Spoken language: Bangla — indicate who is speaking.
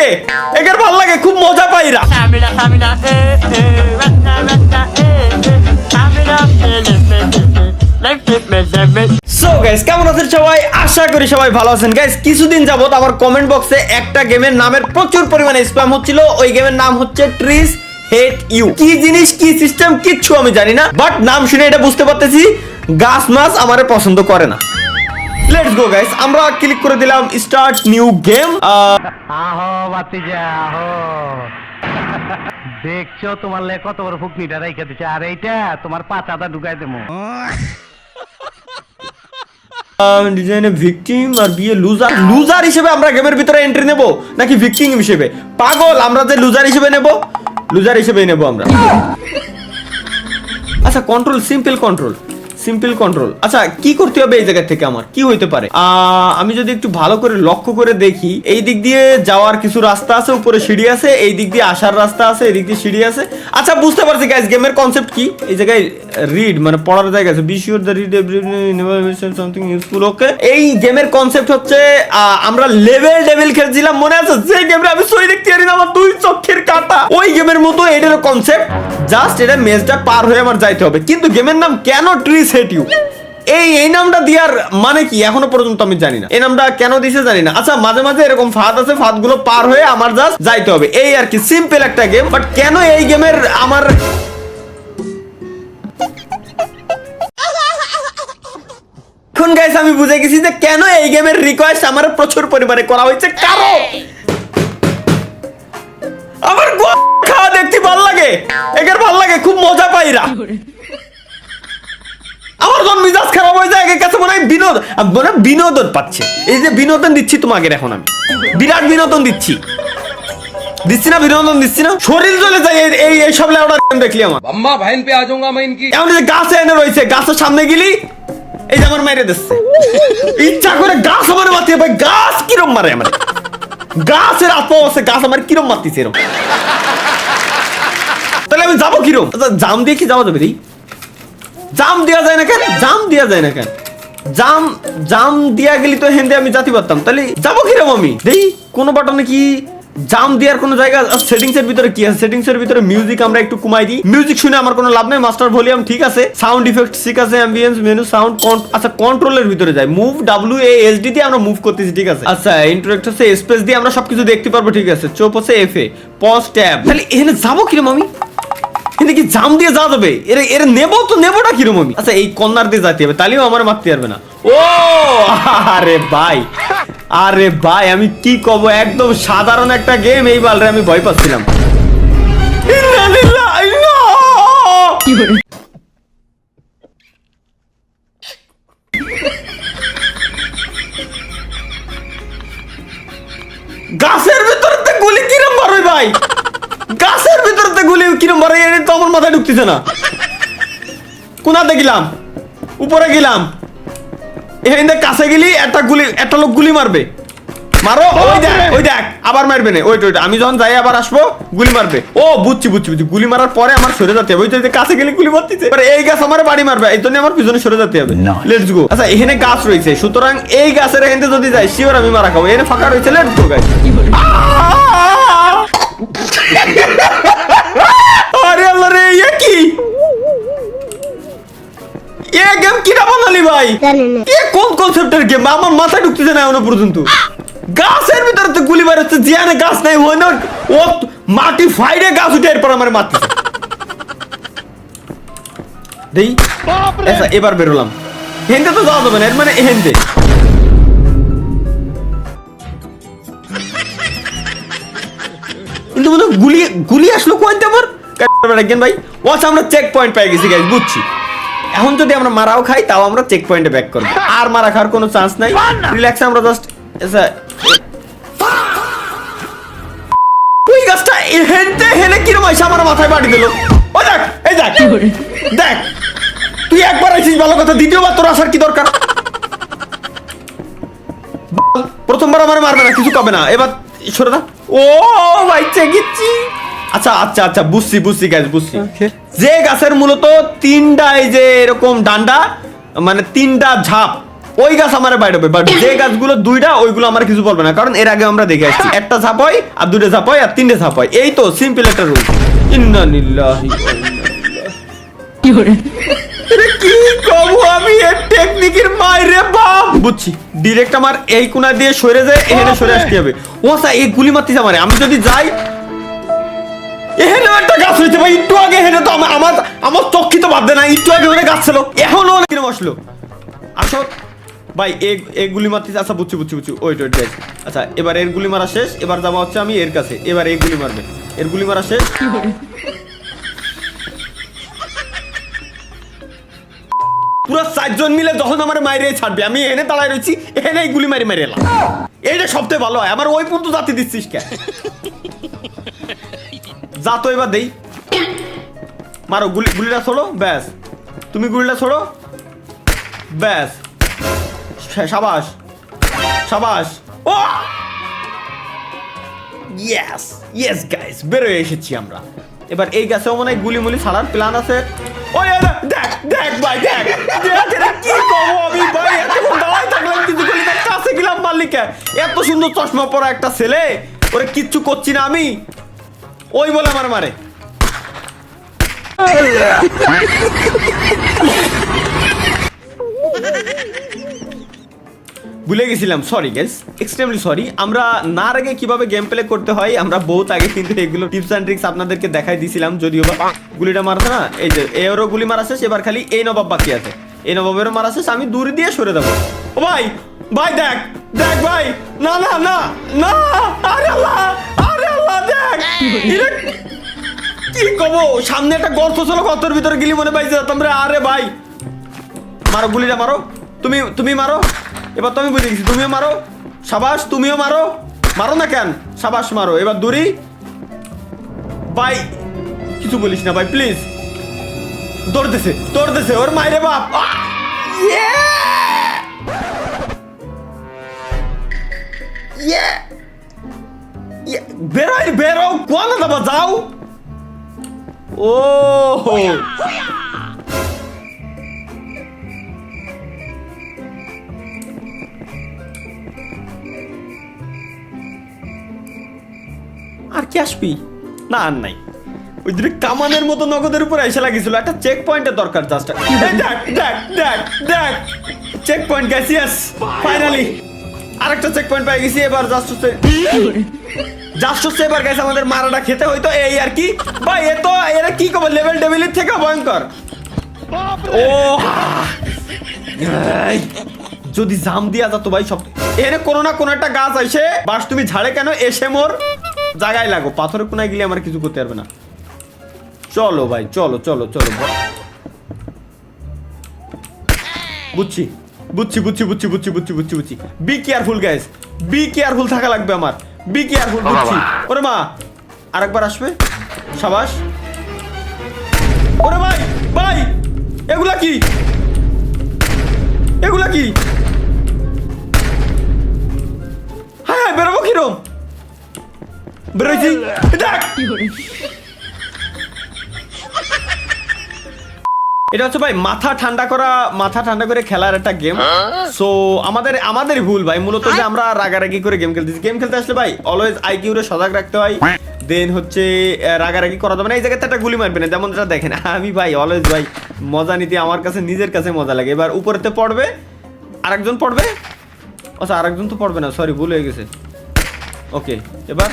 Speaker 1: লাগে, একের ভাল লাগে, খুব মজা পাইরা। সো গাইস, কেমন আছেন সবাই? আশা করি সবাই ভালো আছেন। গাইস, কিছুদিন যাবত আমার কমেন্ট বক্সে একটা গেমের নামের প্রচুর পরিমাণে স্প্যাম হচ্ছিল। ওই গেমের নাম হচ্ছে ট্রিস হেট ইউ। কি জিনিস, কি সিস্টেম, কিচ্ছু আমি জানি না, বাট নাম শুনে এটা বুঝতে পারতেছি গাছ মাছ আমারে পছন্দ করে না। লেটস গো গাইস, আমরা ক্লিক করে দিলাম স্টার্ট নিউ গেম।
Speaker 2: আহো বাতিজা আহো, দেখছো তোমার লে কত বড় ফুকনিটা রাইখা দিছে, আর এইটা তোমার পাচাটা ঢুকাই দেবো।
Speaker 1: ডিজাইনে ভিকটিম আর বিয়ে লুজার। লুজার হিসেবে আমরা গেমের ভিতরে এন্ট্রি নেব নাকি ভিকটিম হিসেবে? পাগল, আমরা যে লুজার হিসেবে নেব, লুজার হিসেবে নেব আমরা। আচ্ছা, control, simple control, simple control. আচ্ছা, কি করতে হবে এই জায়গা থেকে? আমার কি হইতে পারে? আমি যদি একটু ভালো করে লক্ষ্য করে দেখি, এই দিক দিয়ে যাওয়ার কিছু রাস্তা আছে, উপরে সিঁড়ি আছে, এই দিক দিয়ে আসার রাস্তা আছে, এই দিক দিয়ে সিঁড়ি আছে। আচ্ছা, বুঝতে পারছি গাইস, গেমের কনসেপ্ট কি। এই জায়গায় রিড মানে পড়ার জায়গা আছে, be sure the read everything something useful. Okay, এই গেমের কনসেপ্ট হচ্ছে আমরা লেভেল খেলছিলাম, মনে আছে? যে গেমে আমি সই দেখতে পারি না, আমার দুই চোখের কাটা। ওই গেমের মতো এটার কনসেপ্ট, জাস্ট এটা মেজটা পার হয়ে আমার যাইতে হবে। কিন্তু গেমের নাম কেন ট্রিস হেট ইউ? এই নামটা দেওয়ার মানে কি এখনো পর্যন্ত আমি জানি না। এই নামটা কেন দিছে জানি না। আচ্ছা, মাঝে মাঝে এরকম ফাঁদ আছে, ফাঁদগুলো পার হয়ে আমার জাস্ট যাইতে হবে, এই আর কি। সিম্পল একটা গেম, বাট কেন এই গেমের আমার এখন গাইস আমি বুঝে গেছি যে কেন এই গেমের রিকোয়েস্ট আমার প্রচুর পরিমাণে করা হয়েছে। কারণ আমার খাওয়া দেখতে ভালো লাগে, একের ভালো লাগে, খুব মজা পাইরা। আমার যখন মিজাজ খারাপ হয়ে যায়, একের কাছে মনে হয় বিনোদন পাচ্ছে। এই যে বিনোদন দিচ্ছি তোমাকে, এখন আমি বিরাট বিনোদন দিচ্ছি না? বিনোদন দিচ্ছি না? শরীর জ্বলে যায় এই সব লেওড়া দেখলি আমার।
Speaker 3: अम्मा बहन पे आ जाऊंगा मैं इनकी।
Speaker 1: এমন যে গাছে এনে রয়েছে, গাছের সামনে গেলি এই যে আমার মেরে দিচ্ছে, ইচ্ছা করে গাছ আমার মারতে। ভাই, গাছ কিরম মারে আমার? গাছের আপা আছে, গাছ আমার কিরম মারতেছে এরকম? তাহলে আমি যাবো কিরম? জাম দিয়ে কি যাওয়া যাবে? রে জাম দেওয়া যায় না কেন? জাম দেওয়া যায় না কেন? জাম দিয়া গেলি তো হেন্দে আমি জাতি পারতাম। তাহলে যাবো কিরম আমি? দেই কোন বাটনে কি জাম দেওয়ার কোন জায়গা? সেটিংস এর ভিতরে কি আছে? সেটিংস এর ভিতরে মিউজিক আমরা একটু কমাই দিই। মিউজিক শুনে আমার কোনো লাভ নাই, মাস্টার ভলিউম ঠিক আছে, সাউন্ড ইফেক্ট ঠিক আছে, অ্যাম্বিয়েন্স মেনু সাউন্ড। আচ্ছা, কন্ট্রোলের ভিতরে যাই, মুভ WASD দিয়ে আমরা মুভ করতেছি, ঠিক আছে। আচ্ছা, ইন্টারেক্ট হচ্ছে স্পেস দিয়ে আমরা সবকিছু দেখতে পারবো, ঠিক আছে। চোপ হচ্ছে FA, পজ ট্যাব। তাহলে এখানে যাবো কিরম আমি? এখানে কি জাম দিয়ে যাওয়া যাবে? এর নেবো তো, নেবোটা কিরম আমি? আচ্ছা, এই কর্নার দিয়ে যেতে হবে, তাহলেও আমার মারতে পারবে না। ও আরে ভাই, আরে ভাই, আমি কি কব, একদম সাধারণ একটা গেম, এই বালরে আমি ভয় পাচ্ছিলাম। গাছের ভিতরে গুলি কিরম মারে ভাই? গাছের ভিতরে গুলি কিরম মারে? এটা তো আমার মাথায় ঢুকতেছে না। কোনাতে গেলাম, উপরে গেলাম, এখানে কাছে গেলি একটা লোক গুলি মারবে। মারো, ওই দেখ আবার মারবে না। ওইটা আমি যখন যাই আবার আসবো, গুলি মারবে। ও বুঝছি, গুলি মারার পরে আমার সরে যেতে হবে। ওই যে কাছে গেলে গুলি মারতেছে, এই গাছ আমার বাড়ি মারবে, এই জন্য আমার পিছনে সরে যেতে হবে। Let's go. আচ্ছা, এখানে গাছ রয়েছে, সুতরাং এই গাছের এখানে যদি যাই শিওর আমি মারা খাবো। এখানে ফাঁকা রয়েছে, লেটস গো গাইস। আরে আল্লাহ রে, এ কি? এ গেম কিনা বানালি ভাই? এ কোন কনসেপ্টের গেম? আমার মাথায় ঢুকতেছে না এখনো পর্যন্ত। গাছের ভিতরে তো গুলি মারছে, জিয়ানে গাছ নাই, হয় না ও মাটি ফাইডে গাছ উঠে এরপর আমার মারতেছে। দেই আচ্ছা, এবার বেরোলাম। হেনতে তো যাওয়া যাবে না, এর মানে হেনতে। কিন্তু গুলি আসলো কোয়ান্তে আমার দেখেন ভাই। ওয়াচ, আমরা চেক পয়েন্ট পেয়ে গেছি গাইস, বুঝছি। এখন যদি আমরা মারাও খাই, তাও আমরা চেক পয়েন্টে ব্যাক করবো, আর মারা খাওয়ার কোনো চান্স নাই। রিল্যাক্সে আমরা জাস্ট ওই গাছটা হেলে কিরম আইসা আমার মাথায় বাড়ি দিল। ও দেখ, এই দেখ দেখ, তুই একবার আইছিস ভালো কথা, দ্বিতীয়বার তোর আসার কি দরকার? প্রথমবার আমার মারবে না, কিছু কবে না, এবার সরে না। ও ভাই, চেগিচ্ছি। আচ্ছা, বুঝছি গাইস, বুঝছি। যে গাছের মূলত তিনটা এই যে এরকম ডান্ডা, মানে তিনটা ঝাপ, ওই গাছ আমার বাইরে হবে, বাট যে গাছগুলো দুইটা ওইগুলো আমার কিছু বলবে না, কারণ এর আগে আমরা দেখে আসছি একটা ঝাপ হয় আর দুটো ঝাপ হয় আর তিনটে ঝাপ হয়, এই তো সিম্পল একটা রুল। ইন্না লিল্লাহি কি কবু আমি এর টেকনিকের মাইরে বাপ বুঝছি। ডিরেক্ট আমার এই কোণা দিয়ে সরে যায়, এখানে সরে আসতে হবে। ও স্যার এই গুলি মারতেছে আমারে, আমি যদি যাই এখানে একটা গাছ হয়েছে ভাই, একটু আগে এখানে তো আমার চক্ষি তো বাদ দেয় না, একটু আগে ওখানে গাছ ছিল, এখনো অনেক কিরম আসলো। আসো ভাই এই গুলি মারতেছে। আচ্ছা বুঝছি ওয়েট গাইস। আচ্ছা এবার এর গুলি মারা শেষ, এবার যাবো হচ্ছে আমি এর কাছে, এবার এই গুলি মারবে, এর গুলি মারা শেষ। পুরো 4 জন মিলে যখন আমার মাইরে ছাড়বে, আমি এনে দাঁড়ায় রয়েছি, এখানে এই গুলি মারি এলাম। এইটা সবথেকে ভালো হয়, আমার ওই পর্যন্ত জাতি দিচ্ছিস কে? যা তো এবার দেই, মারো গুলিটা ছোড়ো, ব্যাস তুমি গুলিটা ছোড়ো, ব্যাস সাবাস সাবাস। ও ইয়েস গাইস, বেরোয় এসেছি আমরা। এবার এই গাছেও মনে হয় গুলি মুলি ছাড়ার প্ল্যান আছে। ওই দেখ ভাই দেখ কি করবো আমি ভাই, এতক্ষণ দাঁড়ায় থাকলাম কিছু গুলি কাছে গেলাম মালিকা, এত সুন্দর চশমা পরা একটা ছেলে, ওরে কিচ্ছু করছি না আমি, ওই বলে আমার মারে। ভুলে গেছিলাম, সরি গাইস, এক্সট্রিমলি সরি। আমরা না আগে কিভাবে গেম প্লে করতে হয় আমরা বহুত আগে কিন্তু এগুলো টিপস এন্ড ট্রিক্স আপনাদেরকে দেখাই দিয়েছিলাম, যদিও বা গুলিটা মারতে না, এই যে এরও গুলি মারা শেষ, এবার খালি এই নবাব বাকি আছে, এই নবাবেরও মারা শেষ, আমি দূর দিয়ে সরে দেবো। ও ভাই দেখ ভাই, না না না না, আরে আল্লাহ দেখ কি কবো, সামনে একটা গর্ত ছিল, গর্তের ভিতরে গিলি মনে পাইছে তোমরা। আরে ভাই মারো গুলিটা মারো, তুমি মারো, এবার তো আমি বুঝে গেছি, তুমিও মারো, সাবাস তুমিও মারো, মারো না কেন, সাবাস মারো। এবার দূরি ভাই, কিছু বলিস না ভাই প্লিজ, দৌড়তেছে ওর মাইরে বাপ। বেরো কোন দাবা যাও। ও আর কি আসবি না, আর নাই, ওই দিকে কামানের মতো নগদের উপর এসে লাগিয়েছিল, একটা চেক পয়েন্টের দরকার জাস্ট। দেখ চেক পয়েন্ট গেছি, ফাইনালি আরেকটা চেক পয়েন্ট পেয়ে গেছি। এবার জাস্ট হচ্ছে এবার গেছে আমাদের মারাটা খেতে হইতো, এই আর কি ভাই। এরা কি করবো, লেভেল ডেভিলের থেকে ভয়ঙ্কর। ও যদি জাম দিয়া যেত ভাই, সব এখানে কোনো না কোনো একটা গাছ আসে, বাস তুমি ঝাড়ে কেন এসে মোর জায়গায় লাগো, পাথরের কোনায় গেলে আমার কিছু করতে পারবে না। চলো ভাই চলো বুঝছি be careful guys, be careful থাকা লাগবে আমার, বি কেয়ারফুল। বুঝছি। ওরে মা আরেকবার আসবে, সাবাস। ওরে ভাই এগুলা কি হ্যাঁ বেরোবো কিরম, বেরোইছি দেখ। এটা হচ্ছে ভাই মাথা ঠান্ডা করে খেলার একটা গেম। সো আমাদের ভুল ভাই মূলত, যে আমরা রাগারাগি করে গেম খেলতে আসলে ভাই অলওয়েজ আইকিউ রে সজাগ রাখতে হয়, দেন হচ্ছে রাগারাগি করা যাবে না। এই জায়গাতে একটা গুলি মারবে না, যেমন যেটা দেখেন আমি ভাই অলওয়েজ ভাই মজা নিতে আমার কাছে নিজের কাছে মজা লাগে। এবার উপরেতে পড়বে, আরেকজন পড়বে, আচ্ছা আরেকজন তো পড়বে না, সরি ভুল হয়ে গেছে। ওকে এবার